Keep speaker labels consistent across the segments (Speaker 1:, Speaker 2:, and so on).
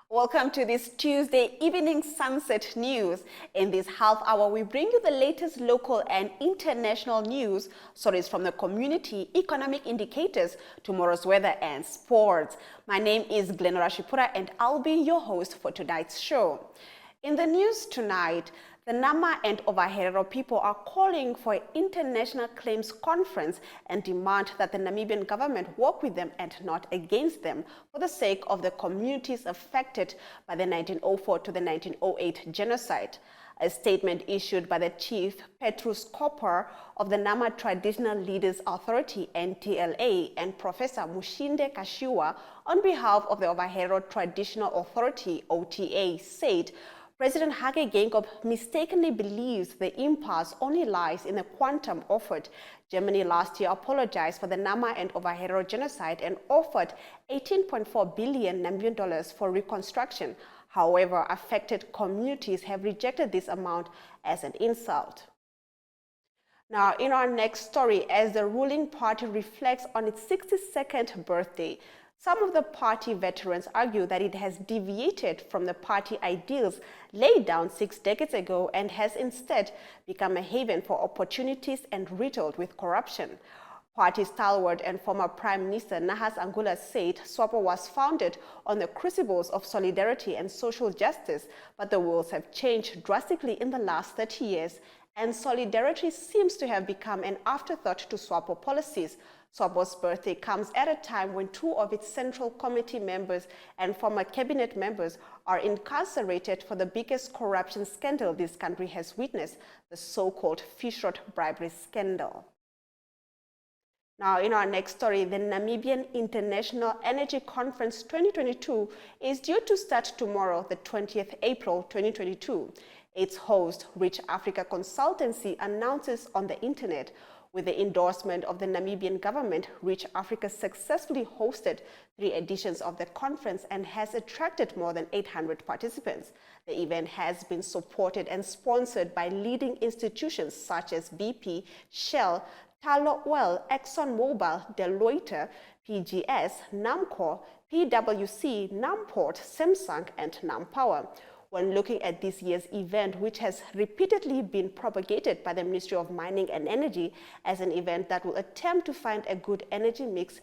Speaker 1: Welcome to this Tuesday evening Sunset News. In this half hour, we bring you the latest local and international news, stories from the community, economic indicators, tomorrow's weather and sports. My name is Glenora Shipura and I'll be your host for tonight's show. In the news tonight, the Nama and Ovaherero people are calling for an international claims conference and demand that the Namibian government work with them and not against them for the sake of the communities affected by the 1904 to the 1908 genocide. A statement issued by the chief, Petrus Koper, of the Nama Traditional Leaders Authority, NTLA, and Professor Mushinde Kashiwa, on behalf of the Ovaherero Traditional Authority, OTA, said, President Hage Geingob mistakenly believes the impasse only lies in the quantum offered. Germany last year apologized for the Nama and Ovaherero genocide and offered $18.4 billion for reconstruction. However, affected communities have rejected this amount as an insult. Now, in our next story, as the ruling party reflects on its 62nd birthday, some of the party veterans argue that it has deviated from the party ideals laid down 6 decades ago and has instead become a haven for opportunities and riddled with corruption. Party stalwart and former Prime Minister Nahas Angula said SWAPO was founded on the crucibles of solidarity and social justice, but the worlds have changed drastically in the last 30 years, and solidarity seems to have become an afterthought to SWAPO policies. SWAPO's birthday comes at a time when 2 of its Central Committee members and former cabinet members are incarcerated for the biggest corruption scandal this country has witnessed, the so-called Fishrot bribery scandal. Now, in our next story, the Namibian International Energy Conference 2022 is due to start tomorrow, the 20th April 2022. Its host, Rich Africa Consultancy, announces on the internet. With the endorsement of the Namibian government, Rich Africa successfully hosted 3 editions of the conference and has attracted more than 800 participants. The event has been supported and sponsored by leading institutions such as BP, Shell, Tullow Oil, ExxonMobil, Deloitte, PGS, Namcor, PwC, Namport, Samsung, and Nampower. When looking at this year's event, which has repeatedly been propagated by the Ministry of Mining and Energy as an event that will attempt to find a good energy mix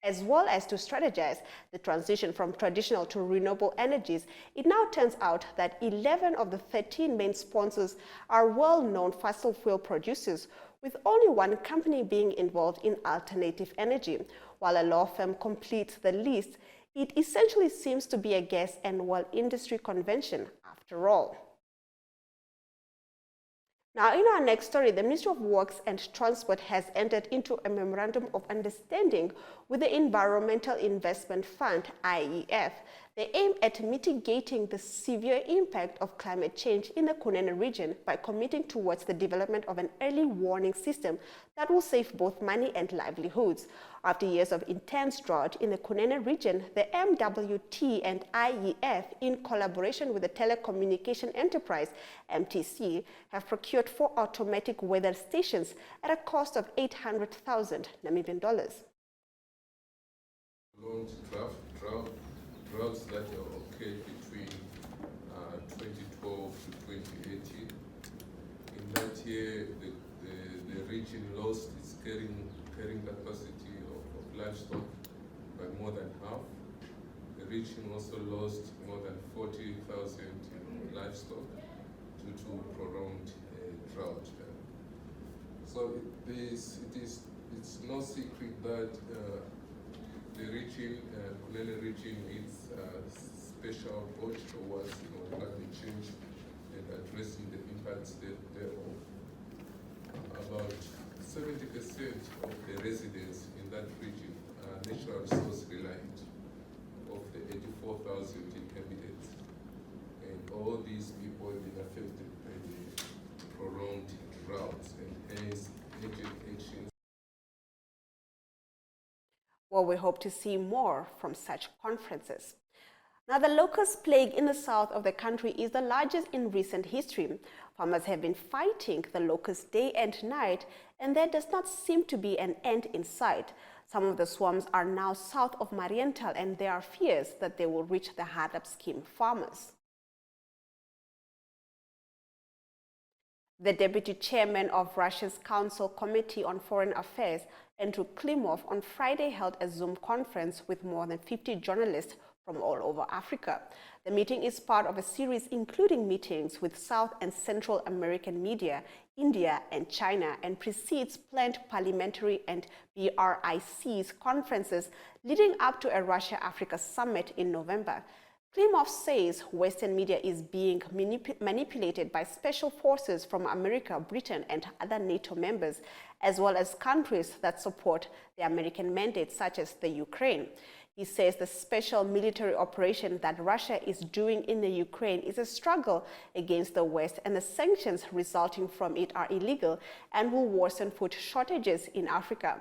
Speaker 1: as well as to strategize the transition from traditional to renewable energies, it now turns out that 11 of the 13 main sponsors are well-known fossil fuel producers, with only 1 company being involved in alternative energy. While a law firm completes the list, it essentially seems to be a gas and oil industry convention after all. Now, in our next story, the Ministry of Works and Transport has entered into a memorandum of understanding with the Environmental Investment Fund, IEF. They aim at mitigating the severe impact of climate change in the Kunene region by committing towards the development of an early warning system that will save both money and livelihoods. After years of intense drought in the Kunene region, the MWT and IEF, in collaboration with the telecommunication enterprise, MTC, have procured 4 automatic weather stations at a cost of 800,000 Namibian dollars.
Speaker 2: Droughts that occurred between 2012 to 2018. In that year, the region lost its carrying capacity of livestock by more than half. The region also lost more than 40,000 livestock due to prolonged drought. So it's no secret that the region, Kunene region, needs special approach towards climate change and addressing the impacts thereof. About 70% of the residents in that region are natural resource reliant, of the 84,000 inhabitants. And all these people have been affected by the prolonged droughts and hence urgent actions.
Speaker 1: Well, we hope to see more from such conferences. Now, the locust plague in the south of the country is the largest in recent history. Farmers have been fighting the locust day and night, and there does not seem to be an end in sight. Some of the swarms are now south of Marienthal, and there are fears that they will reach the HADAP scheme farmers. The deputy chairman of Russia's Council Committee on Foreign Affairs, Andrew Klimov, on Friday held a Zoom conference with more than 50 journalists from all over Africa. The meeting is part of a series including meetings with South and Central American media, India and China, and precedes planned parliamentary and BRIC's conferences leading up to a Russia-Africa summit in November. Klimov says Western media is being manipulated by special forces from America, Britain, and other NATO members, as well as countries that support the American mandate, such as the Ukraine. He says the special military operation that Russia is doing in the Ukraine is a struggle against the West, and the sanctions resulting from it are illegal and will worsen food shortages in Africa.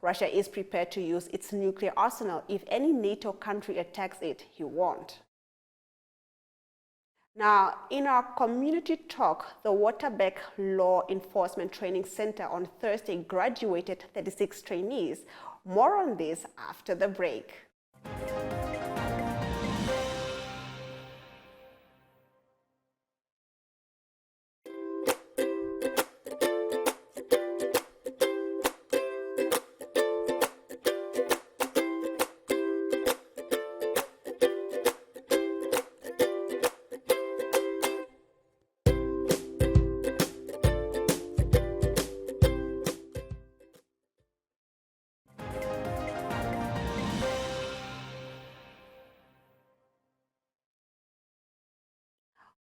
Speaker 1: Russia is prepared to use its nuclear arsenal if any NATO country attacks it, he warned. Now, in our community talk, the Waterberg Law Enforcement Training Center on Thursday graduated 36 trainees. More on this after the break.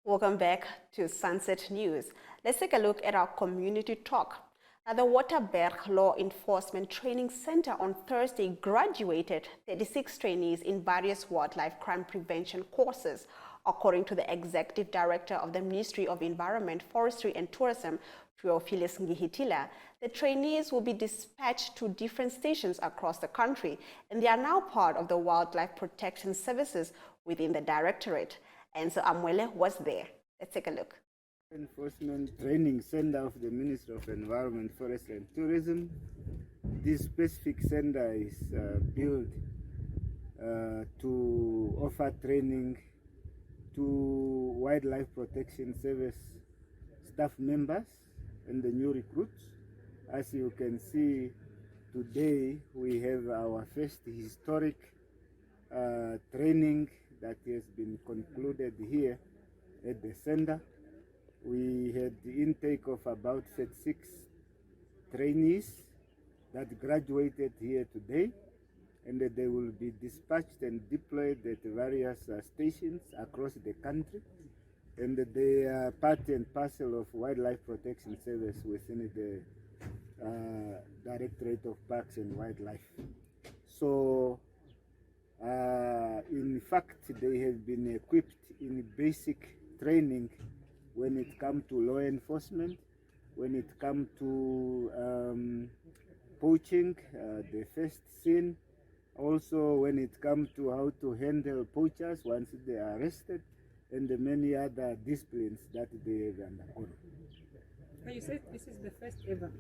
Speaker 1: Welcome back to Sunset News. Let's take a look at our community talk. Now, the Waterberg Law Enforcement Training Center on Thursday graduated 36 trainees in various wildlife crime prevention courses. According to the Executive Director of the Ministry of Environment, Forestry and Tourism, Theophilus Ngihitila, the trainees will be dispatched to different stations across the country, and they are now part of the Wildlife Protection Services within the Directorate. And so Amwele was there. Let's take a look.
Speaker 3: Enforcement Training Center of the Ministry of Environment, Forestry and Tourism. This specific center is built to offer training to Wildlife Protection Service staff members and the new recruits. As you can see, today we have our first historic training that has been concluded here at the center. We had the intake of about 36 trainees that graduated here today, and they will be dispatched and deployed at various stations across the country, and they are part and parcel of Wildlife Protection Service within the Directorate of Parks and Wildlife. So in fact, they have been equipped in basic training when it comes to law enforcement, when it comes to poaching, the first scene, also when it comes to how to handle poachers once they are arrested, and the many other disciplines that they have undergone.
Speaker 4: You said this is the first ever.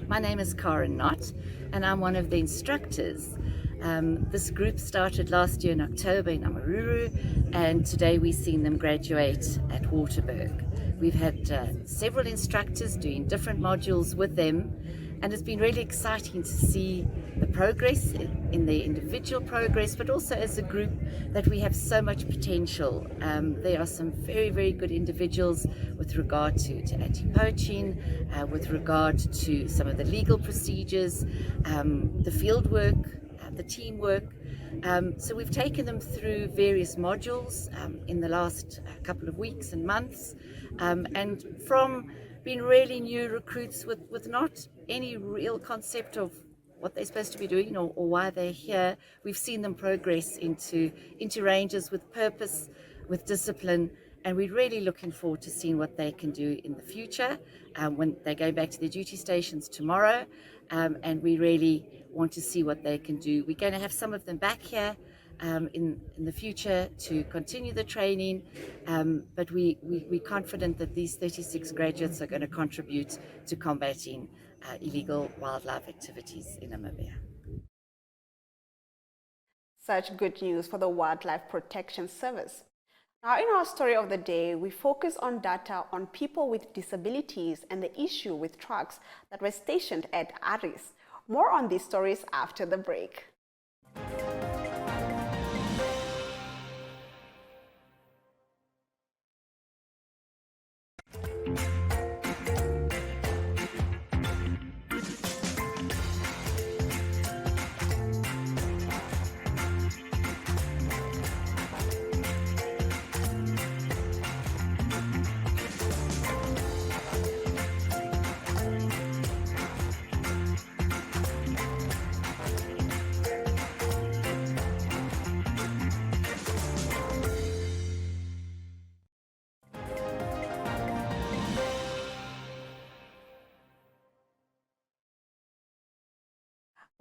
Speaker 5: My name is Karen Knott, and I'm one of the instructors. This group started last year in October in Amaruru, and today we've seen them graduate at Waterberg. We've had several instructors doing different modules with them, and it's been really exciting to see the progress in their individual progress, but also as a group that we have so much potential. There are some very, very good individuals with regard to anti-poaching, with regard to some of the legal procedures, the field work, the teamwork. So we've taken them through various modules in the last couple of weeks and months, and from being really new recruits with not any real concept of what they're supposed to be doing or why they're here, we've seen them progress into rangers with purpose, with discipline, and we're really looking forward to seeing what they can do in the future when they go back to their duty stations tomorrow, and we really want to see what they can do. We're going to have some of them back here in the future to continue the training, but we're confident that these 36 graduates are going to contribute to combating illegal wildlife activities in Namibia.
Speaker 1: Such good news for the Wildlife Protection Service. Now, in our story of the day, we focus on data on people with disabilities and the issue with trucks that were stationed at Aris. More on these stories after the break.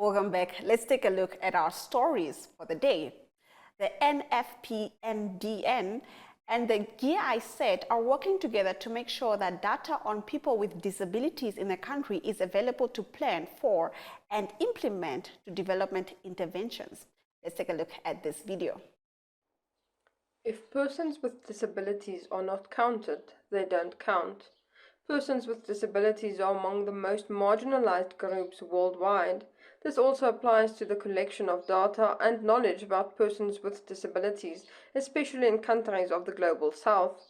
Speaker 1: Welcome back. Let's take a look at our stories for the day. The NFPNDN and the GIZ are working together to make sure that data on people with disabilities in the country is available to plan for and implement to development interventions. Let's take a look at this video.
Speaker 6: If persons with disabilities are not counted, they don't count. Persons with disabilities are among the most marginalized groups worldwide. This also applies to the collection of data and knowledge about persons with disabilities, especially in countries of the Global South.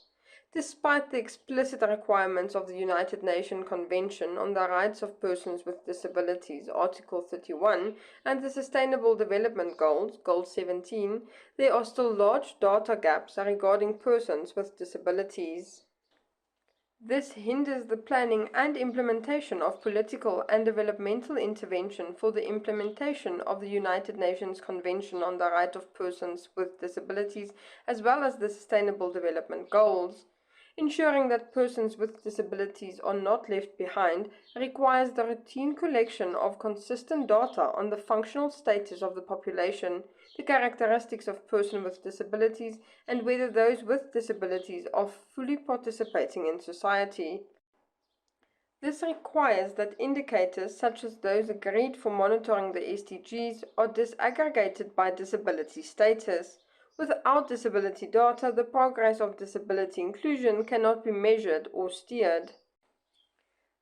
Speaker 6: Despite the explicit requirements of the United Nations Convention on the Rights of Persons with Disabilities, Article 31, and the Sustainable Development Goals, Goal 17, there are still large data gaps regarding persons with disabilities. This hinders the planning and implementation of political and developmental intervention for the implementation of the United Nations Convention on the Rights of Persons with Disabilities, as well as the Sustainable Development Goals. Ensuring that persons with disabilities are not left behind requires the routine collection of consistent data on the functional status of the population, the characteristics of persons with disabilities, and whether those with disabilities are fully participating in society. This requires that indicators such as those agreed for monitoring the SDGs are disaggregated by disability status. Without disability data, the progress of disability inclusion cannot be measured or steered.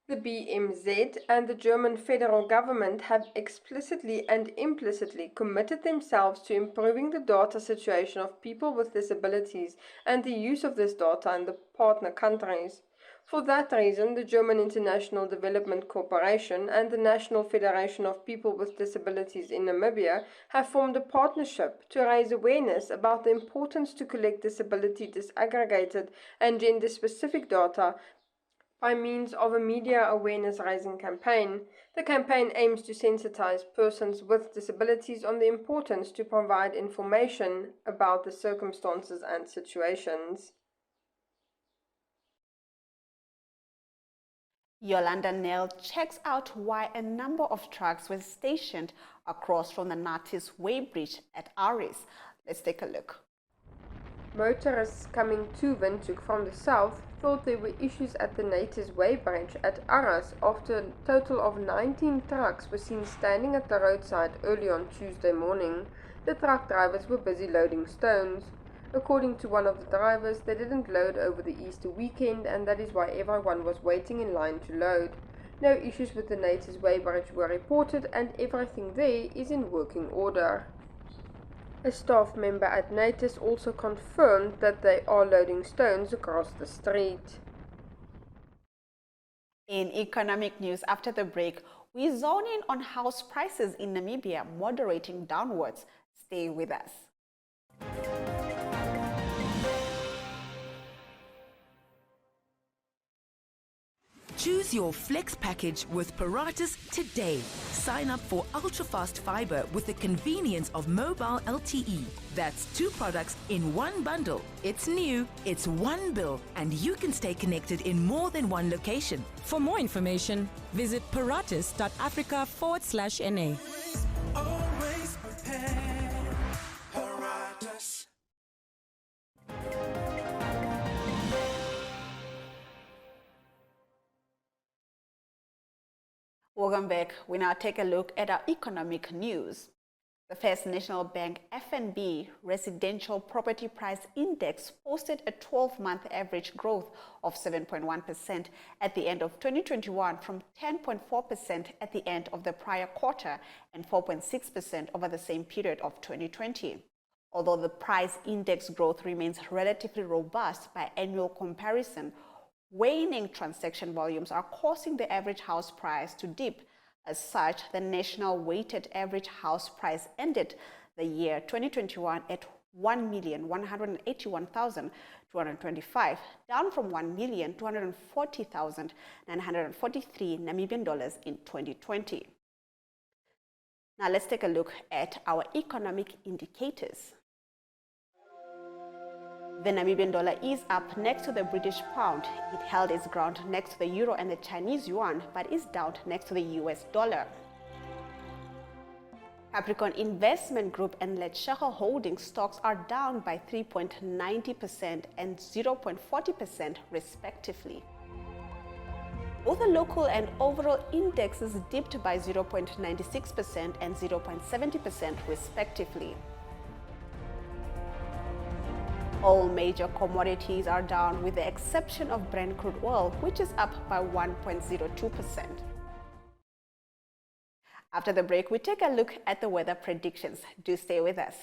Speaker 6: The BMZ and the German federal government have explicitly and implicitly committed themselves to improving the data situation of people with disabilities and the use of this data in the partner countries. For that reason, the German International Development Corporation and the National Federation of People with Disabilities in Namibia have formed a partnership to raise awareness about the importance to collect disability disaggregated and gender-specific data by means of a media awareness raising campaign. The campaign aims to sensitize persons with disabilities on the importance to provide information about the circumstances and situations.
Speaker 1: Yolanda Nell checks out why a number of trucks were stationed across from the Natis weighbridge at Aris. Let's take a look.
Speaker 6: Motorists coming to Windhoek from the south thought there were issues at the Natis weighbridge at Aras after a total of 19 trucks were seen standing at the roadside early on Tuesday morning. The truck drivers were busy loading stones. According to one of the drivers, they didn't load over the Easter weekend, and that is why everyone was waiting in line to load. No issues with the Natis weighbridge were reported, and everything there is in working order. A staff member at Natis also confirmed that they are loading stones across the street.
Speaker 1: In economic news after the break, we zone in on house prices in Namibia moderating downwards. Stay with us.
Speaker 7: Choose your flex package with Paratus today. Sign up for ultra-fast fiber with the convenience of mobile LTE. That's 2 products in one bundle. It's new, it's one bill, and you can stay connected in more than one location.
Speaker 8: For more information, visit paratus.africa/NA.
Speaker 9: Always prepared. Paratus.
Speaker 1: Welcome back. We now take a look at our economic news. The First National Bank FNB Residential Property Price Index posted a 12-month average growth of 7.1% at the end of 2021 from 10.4% at the end of the prior quarter and 4.6% over the same period of 2020. Although the price index growth remains relatively robust by annual comparison, waning transaction volumes are causing the average house price to dip. As such, the national weighted average house price ended the year 2021 at 1,181,225, down from 1,240,943 Namibian dollars in 2020. Now let's take a look at our economic indicators. The Namibian dollar is up next to the British pound. It held its ground next to the euro and the Chinese yuan, but is down next to the US dollar. Capricorn Investment Group and Letshego Holdings stocks are down by 3.90% and 0.40% respectively. Both the local and overall indexes dipped by 0.96% and 0.70% respectively. All major commodities are down with the exception of Brent crude oil, which is up by 1.02%. After the break, we take a look at the weather predictions. Do stay with us.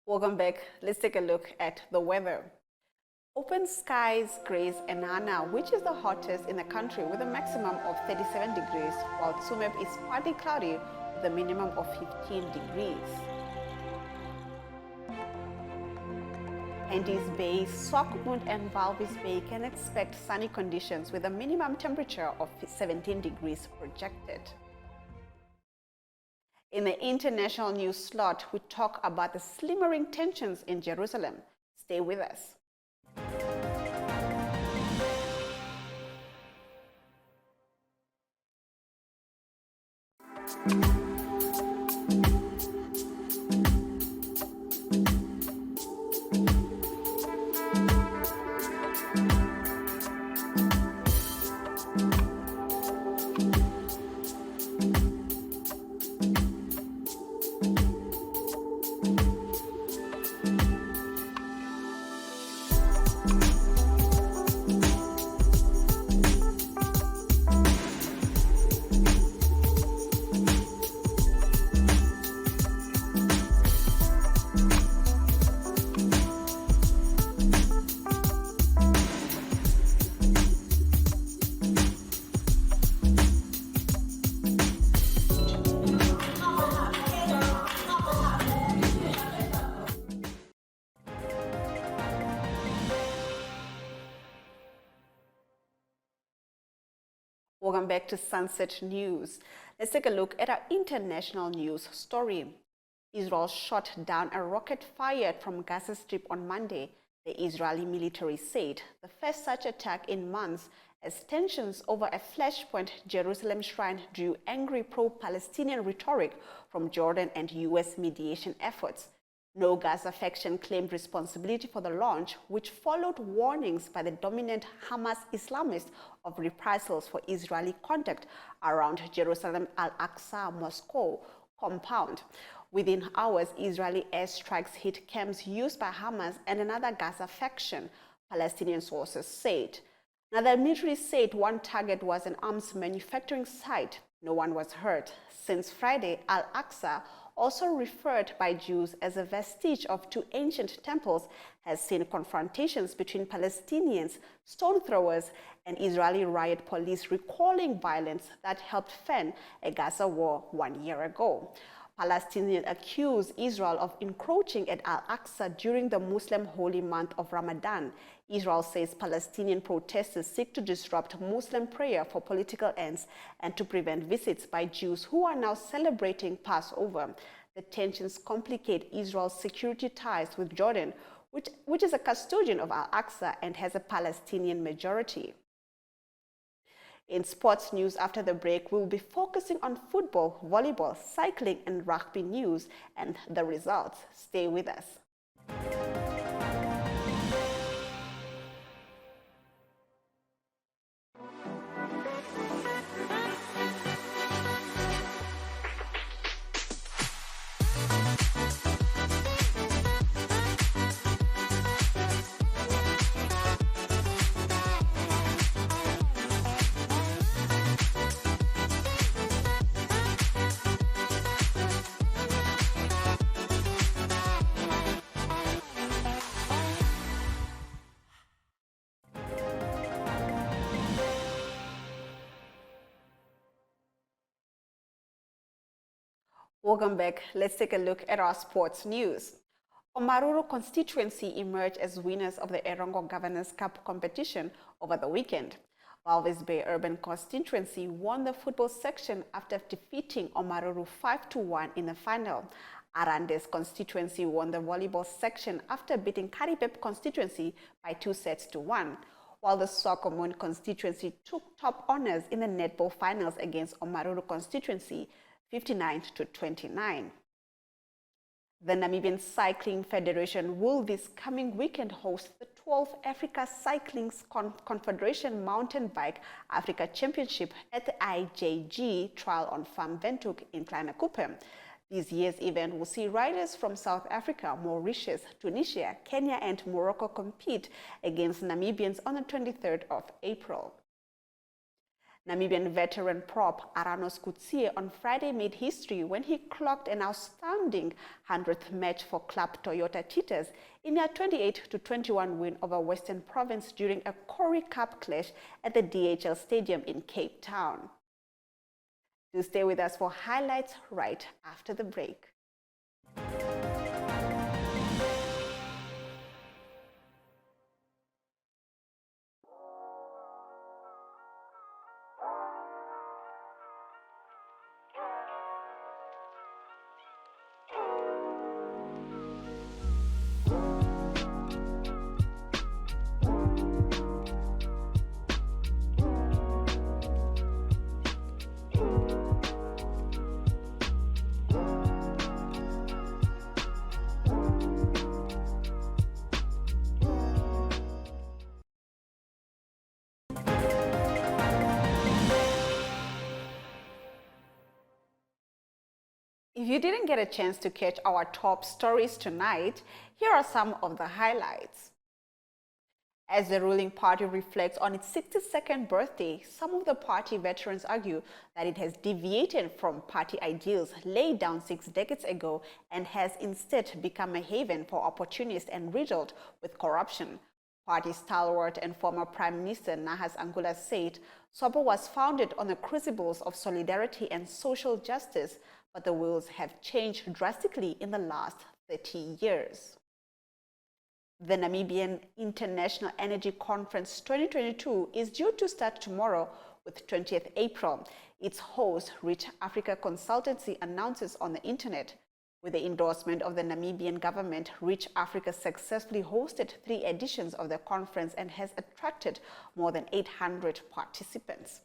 Speaker 1: Welcome back. Let's take a look at the weather. Open skies grace Enhana, which is the hottest in the country with a maximum of 37 degrees, while Tsumeb is partly cloudy with a minimum of 15 degrees. Henties Bay, Swakopmund and Walvis Bay can expect sunny conditions with a minimum temperature of 17 degrees projected. In the international news slot, we talk about the slimmering tensions in Jerusalem. Stay with us. Welcome back to Sunset News. Let's take a look at our international news story. Israel shot down a rocket fired from Gaza Strip on Monday, the Israeli military said, the first such attack in months as tensions over a Flashpoint Jerusalem shrine drew angry pro-Palestinian rhetoric from Jordan and US mediation efforts. No Gaza faction claimed responsibility for the launch, which followed warnings by the dominant Hamas Islamists of reprisals for Israeli conduct around Jerusalem Al-Aqsa Mosque compound. Within hours, Israeli airstrikes hit camps used by Hamas and another Gaza faction, Palestinian sources said. Now, the military said one target was an arms manufacturing site. No one was hurt. Since Friday, Al-Aqsa, also referred by Jews as a vestige of two ancient temples, has seen confrontations between Palestinians, stone throwers, and Israeli riot police recalling violence that helped fan a Gaza war 1 year ago. Palestinians accuse Israel of encroaching at Al-Aqsa during the Muslim holy month of Ramadan. Israel says Palestinian protesters seek to disrupt Muslim prayer for political ends and to prevent visits by Jews who are now celebrating Passover. The tensions complicate Israel's security ties with Jordan, which is a custodian of Al-Aqsa and has a Palestinian majority. In sports news after the break, we'll be focusing on football, volleyball, cycling, and rugby news and the results. Stay with us. Welcome back. Let's take a look at our sports news. Omaruru constituency emerged as winners of the Erongo Governors Cup competition over the weekend. Walvis Bay Urban constituency won the football section after defeating Omaruru 5-1 in the final. Arandes constituency won the volleyball section after beating Karibep constituency by 2-1, while the Sokomon constituency took top honors in the netball finals against Omaruru constituency 59-29. The Namibian Cycling Federation will this coming weekend host the 12th Africa Cycling Confederation Mountain Bike Africa Championship at the IJG Trial on Farm Windhoek in Kleine Kupe. This year's event will see riders from South Africa, Mauritius, Tunisia, Kenya, and Morocco compete against Namibians on the 23rd of April. Namibian veteran prop Aranos Kutsie on Friday made history when he clocked an outstanding 100th match for Club Toyota Cheetahs in a 28-21 win over Western Province during a Corrie Cup clash at the DHL Stadium in Cape Town. Do stay with us for highlights right after the break. If you didn't get a chance to catch our top stories tonight, here are some of the highlights. As the ruling party reflects on its 62nd birthday, some of the party veterans argue that it has deviated from party ideals laid down 6 decades ago and has instead become a haven for opportunists and riddled with corruption. Party stalwart and former Prime Minister Nahas Angula said SWAPO was founded on the crucibles of solidarity and social justice, but the wheels have changed drastically in the last 30 years. The Namibian International Energy Conference 2022 is due to start tomorrow with 20th April. Its host, Rich Africa Consultancy, announces on the internet. With the endorsement of the Namibian government, Rich Africa successfully hosted 3 editions of the conference and has attracted more than 800 participants.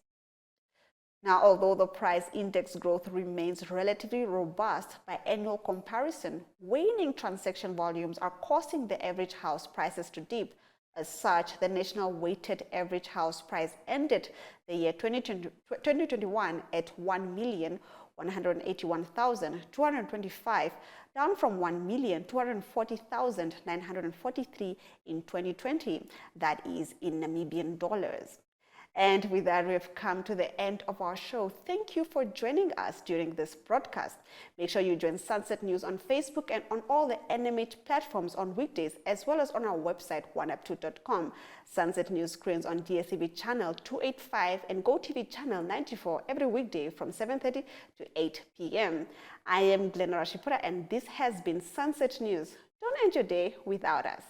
Speaker 1: Now, although the price index growth remains relatively robust by annual comparison, waning transaction volumes are causing the average house prices to dip. As such, the national weighted average house price ended the year 2021 at 1,181,225, down from 1,240,943 in 2020, that is in Namibian dollars. And with that, we've come to the end of our show. Thank you for joining us during this broadcast. Make sure you join Sunset News on Facebook and on all the NMH platforms on weekdays, as well as on our website, oneup2.com. Sunset News screens on DSTV channel 285 and GoTV channel 94 every weekday from 7:30 to 8 p.m. I am Glenn Rashipura, and this has been Sunset News. Don't end your day without us.